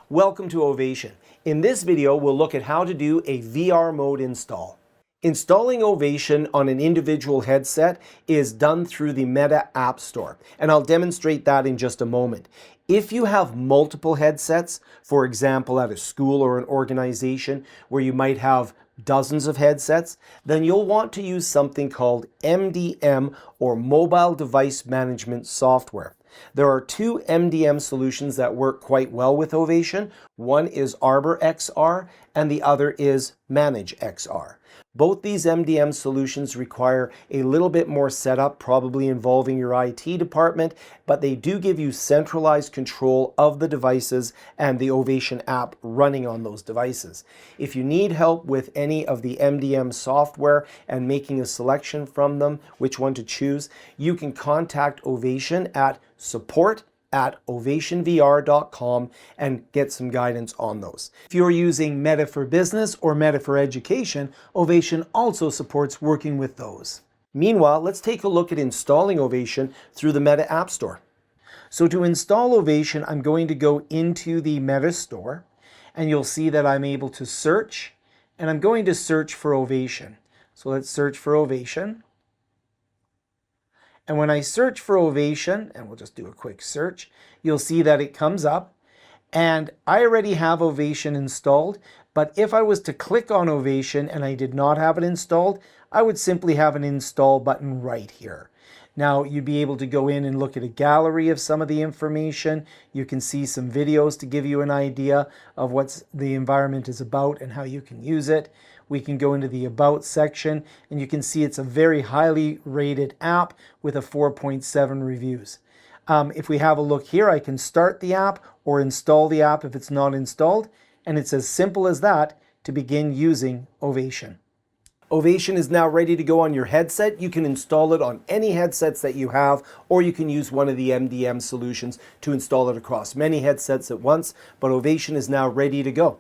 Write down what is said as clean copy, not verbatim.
Welcome to Ovation. In this video, we'll look at how to do a VR mode install. Installing Ovation on an individual headset is done through the Meta App Store, and I'll demonstrate that in just a moment. If you have multiple headsets, for example at a school or an organization where you might have dozens of headsets, then you'll want to use something called MDM or Mobile Device Management Software. There are two MDM solutions that work quite well with Ovation. One is Arbor XR and the other is Manage XR. Both these MDM solutions require a little bit more setup, probably involving your IT department, but they do give you centralized control of the devices and the Ovation app running on those devices. If you need help with any of the MDM software and making a selection from them, which one to choose, you can contact Ovation at support@ovationvr.com and get some guidance on those. If you're using Meta for Business or Meta for Education, Ovation also supports working with those. Meanwhile, let's take a look at installing Ovation through the Meta App Store. So to install Ovation, I'm going to go into the Meta Store, and you'll see that I'm able to search, and I'm going to search for Ovation. So let's search for Ovation. And when I search for Ovation, and we'll just do a quick search, you'll see that it comes up. And I already have Ovation installed, but if I was to click on Ovation and I did not have it installed, I would simply have an install button right here. Now, you'd be able to go in and look at a gallery of some of the information. You can see some videos to give you an idea of what the environment is about and how you can use it. We can go into the About section, and you can see it's a very highly rated app with a 4.7 reviews. If we have a look here, I can start the app or install the app if it's not installed, and it's as simple as that to begin using Ovation. Ovation is now ready to go on your headset. You can install it on any headsets that you have, or you can use one of the MDM solutions to install it across many headsets at once, but Ovation is now ready to go.